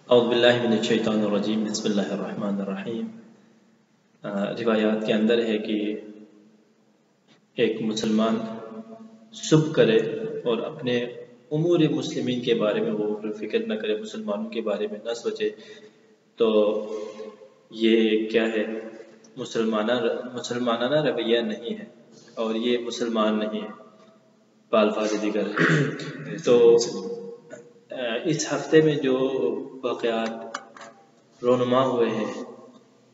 اعوذ باللہ من الشیطان الرجیم بسم اللہ الرحمن الرحیم۔ روایات کے اندر ہے کہ ایک مسلمان صبح کرے اور اپنے امور مسلمین کے بارے میں وہ فکر نہ کرے، مسلمانوں کے بارے میں نہ سوچے، تو یہ کیا ہے؟ مسلمانانہ رویہ نہیں ہے اور یہ مسلمان نہیں ہے بالفاظ دیگر۔ تو اس ہفتے میں جو واقعات رونما ہوئے ہیں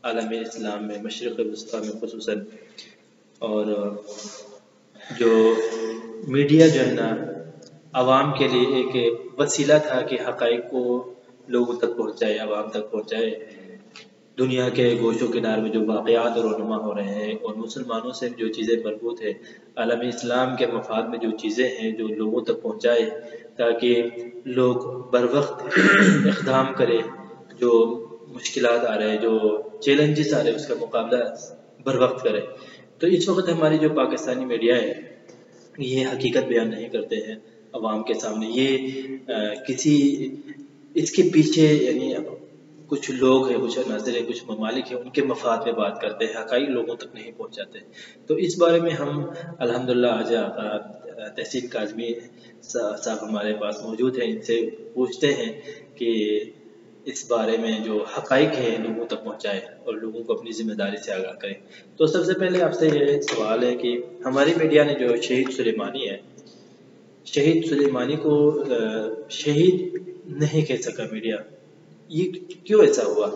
عالم اسلام میں، مشرق وسطیٰ میں خصوصاً، اور جو میڈیا جو ہے نا عوام کے لیے ایک وسیلہ تھا کہ حقائق کو لوگوں تک پہنچائے، عوام تک پہنچائے، دنیا کے گوشوں کنار میں جو واقعات رونما ہو رہے ہیں اور مسلمانوں سے جو چیزیں مربوط ہے، عالم اسلام کے مفاد میں جو چیزیں ہیں جو لوگوں تک پہنچائے تاکہ لوگ بر وقت اقدام کرے، جو مشکلات آ رہے ہیں، جو چیلنجز آ رہے ہیں، اس کا مقابلہ بر وقت کرے۔ تو اس وقت ہماری جو پاکستانی میڈیا ہے یہ حقیقت بیان نہیں کرتے ہیں عوام کے سامنے۔ یہ اس کے پیچھے یعنی کچھ لوگ ہیں، کچھ عناصر ہیں، کچھ ممالک ہیں، ان کے مفاد میں بات کرتے ہیں، حقائق لوگوں تک نہیں پہنچاتے۔ تو اس بارے میں ہم الحمدللہ آج تحسین کاظمی صاحب ہمارے پاس موجود ہیں، ان سے پوچھتے ہیں کہ اس بارے میں جو حقائق ہیں لوگوں تک پہنچائے اور لوگوں کو اپنی ذمہ داری سے آگاہ کریں۔ تو سب سے پہلے آپ سے یہ سوال ہے کہ ہماری میڈیا نے جو شہید سلیمانی ہے، شہید سلیمانی کو شہید نہیں کہہ سکا میڈیا، یہ کیوں ایسا ہوا؟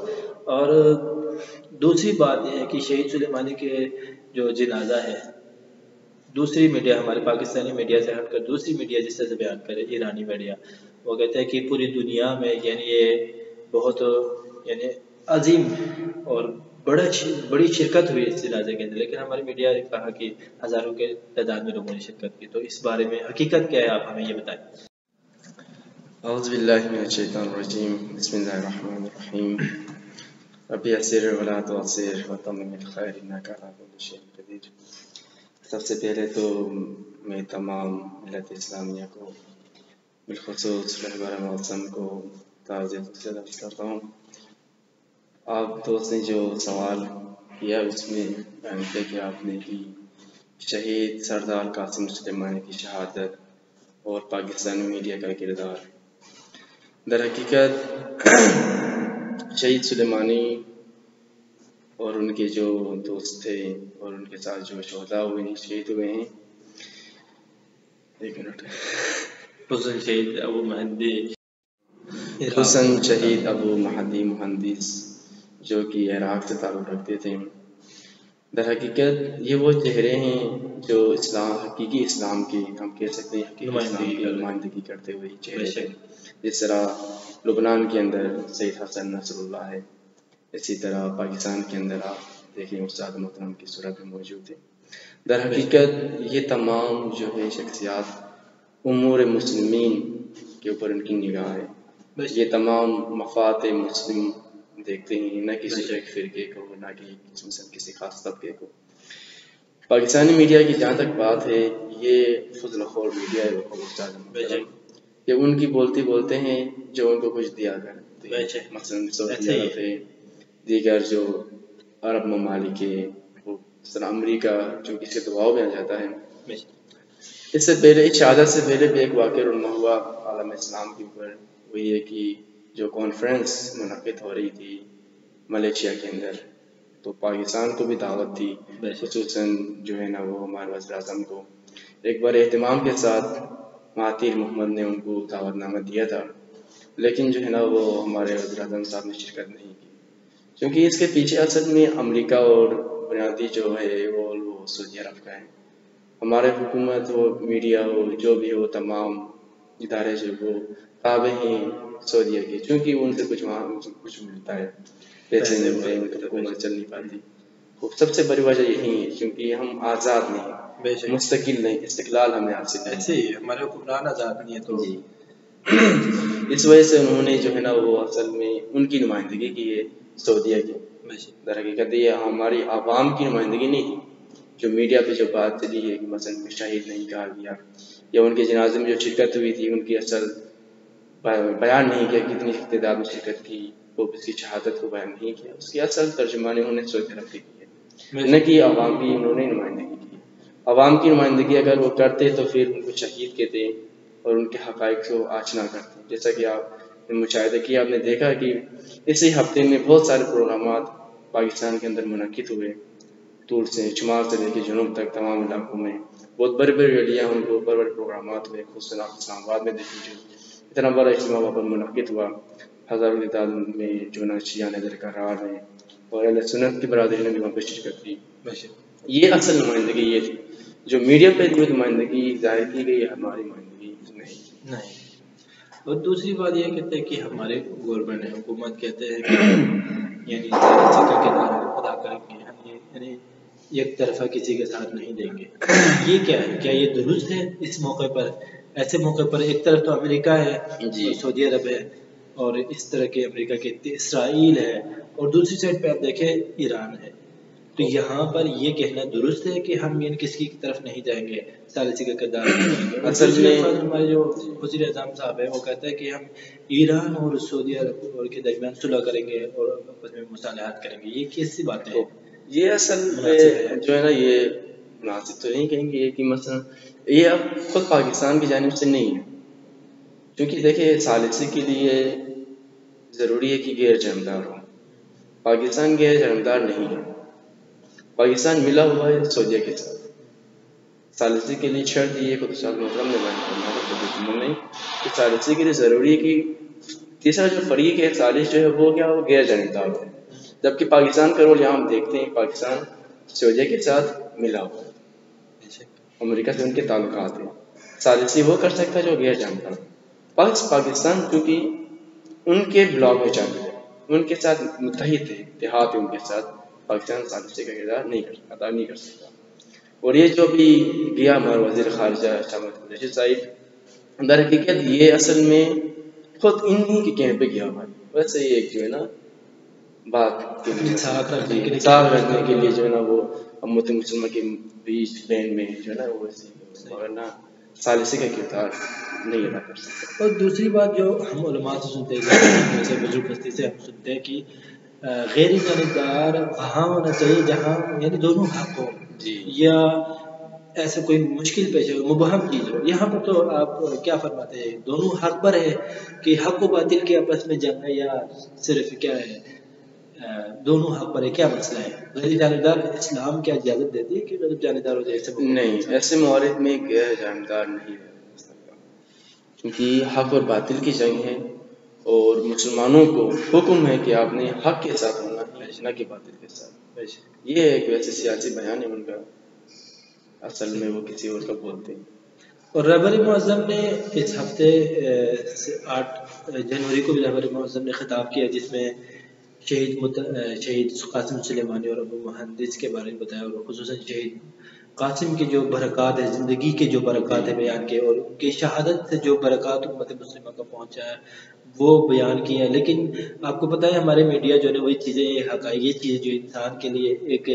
اور دوسری بات یہ ہے کہ شہید سلیمانی کے جو جنازہ ہے، دوسری میڈیا، ہمارے پاکستانی میڈیا سے ہٹ کر دوسری میڈیا جس طرح سے بیان کرے، ایرانی میڈیا، وہ کہتے ہیں کہ پوری دنیا میں یعنی یہ بہت یعنی عظیم اور بڑی شرکت ہوئی اس جنازے کے اندر، لیکن ہماری میڈیا نے کہا کہ ہزاروں کے تعداد میں لوگوں نے شرکت کی۔ تو اس بارے میں حقیقت کیا ہے، آپ ہمیں یہ بتائیں۔ اعوذ باللہ من الشیطان الرجیم بسم اللہ الرحمن الرحیم رب یسر ولا تعسر وتمم بالخیر انک علی کل شیء قدیر۔ سب سے پہلے تو میں تمام ملت اسلامیہ کو، بالخصوص رہبر معظم کو تعزیت سے عرض کرتا ہوں۔ آپ دوست نے جو سوال کیا اس میں بیان کہ آپ نے کہ شہید سردار قاسم سلیمانی کی شہادت اور پاکستانی میڈیا کا کردار۔ در حقیقت شہید سلیمانی اور ان کے جو دوست تھے اور ان کے ساتھ جو شہداء ہوئے شہید ہوئے ہیں، حسن شہید ابو مہدی مہندس جو کہ عراق سے تعلق رکھتے تھے۔ در حقیقت یہ وہ چہرے ہیں جو حقیقی اسلام کی، ہم کہہ سکتے ہیں حقیقی اسلام کی نمائندگی کرتے ہوئے چہرے تھے۔ جس طرح لبنان کے اندر سید حسن نصر اللہ ہے، اسی طرح پاکستان کے اندر آپ دیکھیں استاد محترم کی صورت میں موجود ہے۔ در حقیقت یہ تمام جو ہے شخصیات امور مسلمین کے اوپر ان کی نگاہ ہے۔ یہ تمام مفاد مسلم دیکھتے ہیں، نہ کسی ایک فرقے کو، نہ کسی خاص طبقے کو۔ پاکستانی میڈیا کی جہاں تک بات ہے، یہ فضل خور میڈیا ہے کہ ان کی بولتے ہیں جو ان کو کچھ دیا کرتے ہیں۔ مثلاً سعودی عرب ہے، دیگر جو عرب ممالک ہے، مثلا امریکہ جو کسی دباؤ میں آ جاتا ہے۔ اس سے پہلے شہادت سے پہلے بھی ایک واقعہ رونما ہوا عالم اسلام کے اوپر، وہ یہ کہ جو کانفرنس منعقد ہو رہی تھی ملیشیا کے اندر، تو پاکستان کو بھی دعوت تھی، خصوصاً جو ہے نا وہ ہمارے وزیر اعظم کو ایک بار اہتمام کے ساتھ مہاتیر محمد نے ان کو دعوت نامہ دیا تھا، لیکن جو ہے نا وہ ہمارے وزیر اعظم صاحب نے شرکت نہیں کی، کیونکہ اس کے پیچھے اصل میں امریکہ اور بنیادی جو ہے وہ سعودی عرب کا ہے۔ ہمارے حکومت ہو، میڈیا ہو، جو بھی ہو، تمام ادارے جو وہ تابع ہیں سعودیہ کے، چونکہ ان سے کچھ ملتا ہے، پیسے ملتے ہیں، ان کی حکومت چل نہیں پاتی۔ سب سے بڑی وجہ یہی ہے کیونکہ ہم آزاد نہیں، مستقل نہیں، استقلال ہمیں حاصل نہیں، ایسے ہی ہمارے حکمران آزاد نہیں ہے۔ تو اس وجہ سے انہوں نے جو ہے نا وہ اصل میں ان کی نمائندگی کی ہے سعودیہ کی۔ در حقیقت یہ ہماری عوام کی نمائندگی نہیں، جو میڈیا پہ جو بات چلی ہے کہ مثلا شہید نہیں کہا گیا یا ان کے جنازے میں جو شرکت ہوئی تھی ان کی اصل بیان نہیں کیا کتنی تعداد میں شرکت کی، وہ اس کی شہادت کو بیان نہیں کیا. اس کی اصل ترجمانی انہوں نے سعودی عرب کی ہے، نہ کہ عوام کی انہوں نے نمائندگی کی. عوام کی نمائندگی اگر وہ کرتے تو پھر ان کو شہید کہتے اور ان کے حقائق کو آشنا کرتے. جیسا کہ آپ نے مشاہدہ کیا، آپ نے دیکھا کہ اسی ہفتے میں بہت سارے پروگرامات پاکستان کے اندر منعقد ہوئے، طور سے شمال سے لے کے جنوب تک تمام علاقوں میں بہت بڑے بڑے ریلیاں ہوئی، بہت بڑے بڑے پروگرامات ہوئے. خصوصاً آپ اسلام آباد میں دیکھ لیجیے اتنا بڑا اجتماع وہاں پر منعقد ہوا، ہزاروں کی تعداد میں جو نا شیعہ نظر قرار ہیں اور اہل سنت کی برادری نے بھی وہاں پہ شرکت کی. یہ اصل نمائندگی یہ تھی. جو میڈیا پہ جو نمائندگی ظاہر کی گئی ہماری نمائندگی نہیں. اور دوسری بات یہ کہتے ہیں کہ ہمارے گورنمنٹ حکومت کہتے ہیں کہ یعنی سیاسی کا کردار ادا کریں گے، ہم یعنی ایک طرفہ کسی کے ساتھ نہیں دیں گے. یہ کیا ہے؟ کیا یہ درست ہے؟ اس موقع پر ایسے موقع پر ایک طرف تو امریکہ ہے اور سعودی عرب ہے اور اس طرح کے امریکہ کے اسرائیل ہے اور دوسری سائڈ پہ آپ دیکھیں ایران ہے. تو یہاں پر یہ کہنا درست ہے کہ ہم یعنی کسی کی طرف نہیں جائیں گے، ثالثی کا کردار نہیں کریں گے. اصل میں ہمارے جو وزیر اعظم صاحب ہے وہ کہتا ہے کہ ہم ایران اور سعودی عرب کے درمیان صلح کریں گے اور آپس میں مصالحات کریں گے. یہ کیسی باتیں ہیں؟ یہ اصل میں جو ہے نا یہ مناسب تو نہیں کہیں گے کہ مثلا یہ اب خود پاکستان کی جانب سے نہیں ہے، کیونکہ دیکھیں ثالثی کے لیے ضروری ہے کہ غیر جانبدار ہو. پاکستان غیر جانبدار نہیں ہے، پاکستان ملا ہوا ہے سعودیہ کے ساتھ. ثالثی کے لیے شرط یہ خود صاحب محترم نے بیان فرمایا نہیں کہ ثالثی کے لیے ضروری ہے کہ تیسرا جو فریق ہے ثالث جو ہے وہ کیا وہ غیر جانبدار ہو. جبکہ پاکستان کا رول یہاں ہم دیکھتے ہیں پاکستان سعودیہ کے ساتھ ملا ہوا ہے، امریکہ سے ان کے تعلقات ہیں. ثالثی وہ کر سکتا ہے جو غیر جانبدار. پاکستان کیونکہ ان کے بلاک میں شامل ہے، ان کے ساتھ متحد ہے، اتحاد ہے ان کے ساتھ، پاکستان ثالثی کا کردار ادا نہیں کر سکتا. اور یہ جو بھی گیا ہمارا وزیر خارجہ شاہ محمود قریشی صاحب، در حقیقت یہ اصل میں خود انہی کے کہنے پہ گیا ہوا ہے. ویسے یہ ایک جو ہے نا بات انصاف رکھنے کے لیے جو ہے نا وہ امت مسلمہ کے بیچ بین میں جو ہے نا وہ مگر نا ثالثی کا کردار نہیں ادا کر سکتا. اور دوسری بات جو ہم علماء سے سنتے ہیں، جیسے بزرگ بستی سے ہم سنتے ہیں کہ غیر جانبدار وہاں ہونا چاہیے جہاں یعنی دونوں حق ہو یا ایسا کوئی مشکل پیش ہو، مبہم چیز ہو. یہاں پر تو آپ کیا فرماتے ہیں؟ دونوں حق پر ہے کہ حق و باطل کے آپس میں جنگ ہے یا صرف کیا ہے دونوں حق پر ہے؟ کیا مسئلہ ہے؟ غیر جانبدار اسلام کیا اجازت دیتی ہے کہ غیر جانبدار ہو جائے؟ نہیں، ایسے موارد میں غیر جانبدار نہیں ہے، کیونکہ حق اور باطل کی جنگ ہے اور مسلمانوں کو حکم ہے کہ آپ نے حق کے ساتھ ہونا ہے نہ کہ باطل کے ساتھ. یہ ایک ویسے سیاسی بیان ہے ان کا، اصل میں وہ کسی اور کا بولتے ہیں. اور رہبر معظم نے اس ہفتے 8 جنوری کو بھی رہبر معظم نے خطاب کیا جس میں شہید قاسم سلیمانی اور ابو مہندس کے بارے میں بتایا اور خصوصاً شہید قاسم کے جو برکات ہے، زندگی کے جو برکات ہے بیان کے اور ان کی شہادت سے جو برکات امت مسلمہ کا پہنچا ہے وہ بیان کیا. لیکن آپ کو پتہ ہے ہمارے میڈیا جو ہے وہی چیزیں حقائق، یہ چیزیں جو انسان کے لیے ایک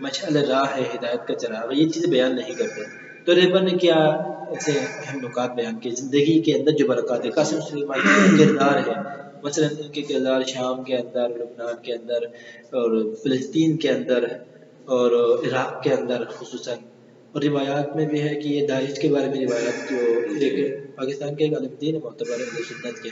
مشعل راہ ہے، ہدایت کا چراغ ہے، یہ چیزیں بیان نہیں کرتے. تو رہبر نے کیا ایسے اہم نکات بیان کیے زندگی کے اندر جو برکات ہے. قاسم سلیمانی کا کردار ہے، مثلا ان کے کردار شام کے اندر، لبنان کے اندر اور فلسطین کے اندر اور عراق کے اندر خصوصاً. اور روایات میں بھی ہے کہ یہ داعش کے بارے میں روایات جو ایک پاکستان کے ایک عالم دین معتبر اہل سنت کے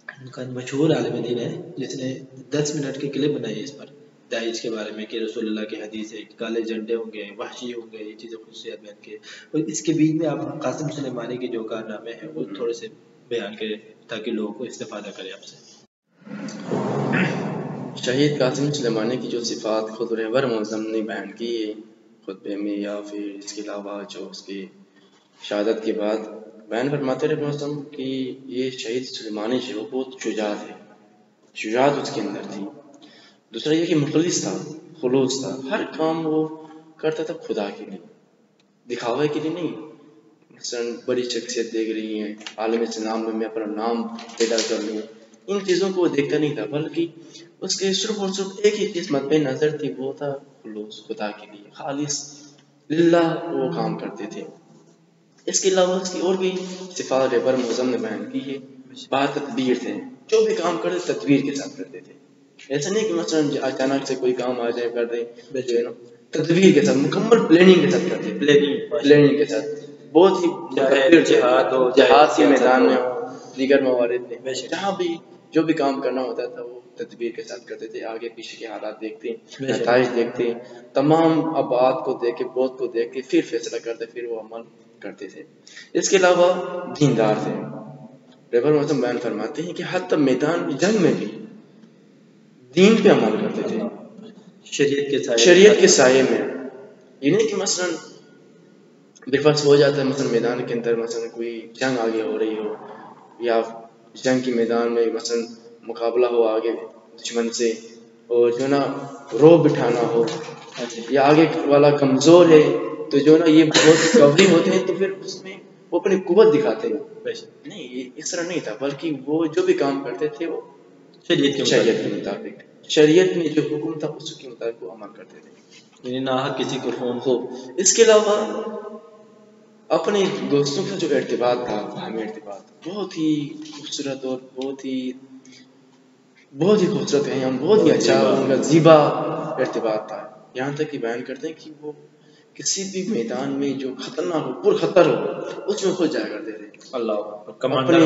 ان کا مشہور عالم دین ہے جس نے 10 منٹ کی کلپ بنائی ہے اس پر داعش کے بارے میں کہ رسول اللہ کی حدیث ہے، کالے جھنڈے ہوں گے، وحشی ہوں گے، یہ چیزیں خصوصیات بیان کے. اور اس کے بیچ میں آپ قاسم سلیمانی کے جو کارنامے ہیں وہ تھوڑے سے بیان کریں تاکہ لوگوں کو استفادہ کرے آپ سے. شہید قاسم سلیمانی کی جو صفات خود رہبر معظم نے بیان کی ہے خطبے میں یا پھر اس کے علاوہ جو اس کی شہادت کے بعد بیان فرماتے رہے معظم کہ یہ شہید سلیمانی جو بہت شجاعت ہے، شجاعت اس کے اندر تھی. دوسرا یہ کہ مخلص تھا، خلوص تھا، ہر کام وہ کرتا تھا خدا کے لیے، دکھاوے کے لیے نہیں. مثلا بڑی شخصیت دیکھ رہی ہیں عالم اسلام میں اپنا نام پیدا کر لوں، ان چیزوں کو وہ دیکھتا نہیں تھا، بلکہ اس کے صرف اور صرف ایک ہی چیز مد نظر تھی، وہ تھا خلوص، خدا کے لیے خالص للہ وہ کام کرتے تھے. اس کے علاوہ اس کی اور بھی صفات رہبر معظم نے بیان کی ہے. بات تدبیر تھے، جو بھی کام کرتے تدبیر کے ساتھ کرتے تھے. ایسا نہیں کہ مثلاً اچانک سے کوئی کام آ جائے کر دیں، جو ہے نا تدبیر کے ساتھ مکمل پلاننگ کے ساتھ کرتے تھے. پلاننگ کے ساتھ بہت ہی متدبر تھے. جہاد کے میدان میں ہو، دیگر موارد میں، جہاں بھی جو بھی کام کرنا ہوتا تھا وہ تدبیر کے ساتھ کرتے تھے. آگے پیچھے کے حالات دیکھتے، نتائج دیکھتے، تمام ابعاد کو دیکھ کے، بہت کو دیکھ کے پھر فیصلہ کرتے، پھر وہ عمل کرتے تھے. اس کے علاوہ دیندار تھے. رہبر معظم بیان فرماتے ہیں کہ حتی میدان جنگ میں بھی دین پہ عمل کرتے تھے، شریعت کے سائے میں. یہ نہیں کہ مثلاً بالفرض ہو جاتا ہے مثلاً میدان کے اندر مثلاً کوئی جنگ آگے ہو رہی ہو، یا جنگ کے میدان میں مثلاً مقابلہ ہو آگے دشمن سے، اور جو ہے نا روب بٹھانا ہو، یا آگے والا کمزور ہے تو جو ہے نا یہ بہت کبھی ہوتے ہیں تو پھر اس میں وہ اپنی قوت دکھاتے ہیں. نہیں، یہ اس طرح نہیں تھا، بلکہ وہ جو بھی کام کرتے تھے وہ شریعت کے مطابق، شریعت میں جو حکم تھا اس کے مطابق وہ عمل کرتے تھے، یعنی نہ کسی کو خون ہو. اس کے علاوہ اپنے دوستوں کا جو ارتباط تھا، باہمی ارتباط بہت ہی خوبصورت اور بہت ہی خوبصورت ہے، بہت ہی اچھا ان کا زیبا ارتباط تھا. یہاں تک کہ بیان کرتے ہیں کہ وہ کسی بھی میدان میں جو خطرناک ہو، پر خطر ہو، اس میں خود جایا کرتے تھے. اپنے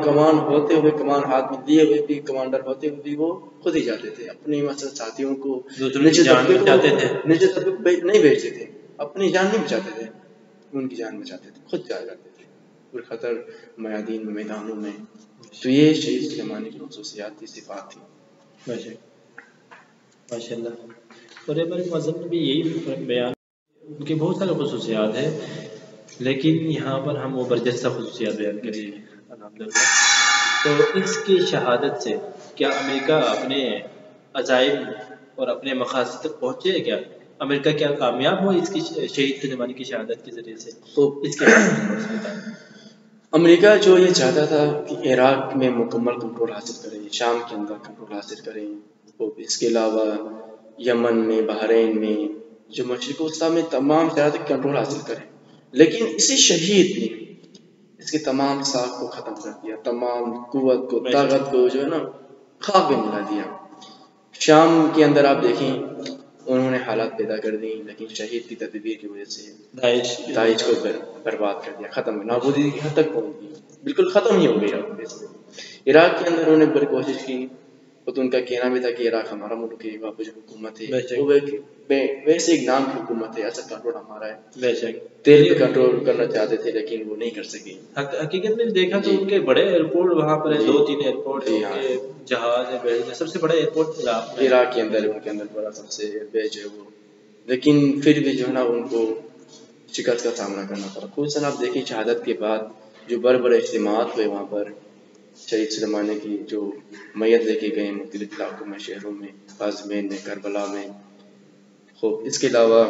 کمان ہوتے ہوئے، کمان ہاتھ میں لیے ہوئے بھی، کمانڈر ہوتے ہوئے بھی وہ خود ہی جاتے تھے. اپنے مثلا ساتھیوں کو نجی طبقے نہیں بھیجتے تھے، اپنی جان نہیں بچاتے تھے، ان کی جان بچاتے تھے، خود جایا کرتے تھے پر خطر میادین میں، میدانوں میں. تو یہ شہید سلیمانی کی خصوصیات تھی، صفات تھی. ماشاء اللہ. اور رہبر معظم نے بھی یہی بیان، ان کے بہت سارے خصوصیات ہیں، لیکن یہاں پر ہم وہ برجستہ خصوصیات بیان کریں گے الحمدللہ. تو اس کی شہادت سے کیا امریکہ اپنے عزائم اور اپنے مقاصد تک پہنچے؟ کیا امریکہ کیا کامیاب ہوا اس کی شہید سلیمانی کی شہادت کے ذریعے سے؟ تو اس کے امریکہ جو یہ چاہتا تھا کہ عراق میں مکمل کنٹرول حاصل کریں، شام کے اندر کنٹرول حاصل کریں، اور اس کے علاوہ یمن میں، بحرین میں، جو مشرق وسطیٰ میں تمام طرح تک کنٹرول حاصل کریں. لیکن اسی شہید نے اس کے تمام ساکھ کو ختم کر دیا، تمام قوت کو، طاقت کو جو ہے نا خاک میں ملا دیا. شام کے اندر آپ دیکھیں انہوں نے حالات پیدا کر دی، لیکن شہید کی تدبیر کی وجہ سے داعش کو برباد کر دیا، ختم، نابودی کی حد تک پہنچ گئی، بالکل ختم ہی ہو گئی. عراق کے اندر انہوں نے بڑی کوشش کی، تو ان کا کہنا بھی تھا کہ عراق ہمارا ملک ہے، وہاں پہ جو حکومت ہے وہ ویسے ایک نام کی حکومت ہے، اصل کنٹرول ہمارا ہے. تیل پہ کنٹرول کرنا چاہتے تھے لیکن وہ نہیں کر سکے. حقیقت میں دیکھا تو ان کے بڑے ایئرپورٹ وہاں پر 2-3 ایئرپورٹ ہیں، جہاز ہے، سب سے بڑا ایئرپورٹ عراق کے اندر، ان کے اندر بڑا سب سے بیج ہے وہ. لیکن پھر بھی جو ہے نا ان کو شکست کا سامنا کرنا پڑا. خصوصاً آپ دیکھیں شہادت کے بعد جو بڑے بڑے اجتماعات ہوئے وہاں پر، شہید سلیمانی کی جو میت لے کے گئے مختلف علاقوں میں، شہروں میں، قازمین میں، کربلا میں. خوب اس کے علاوہ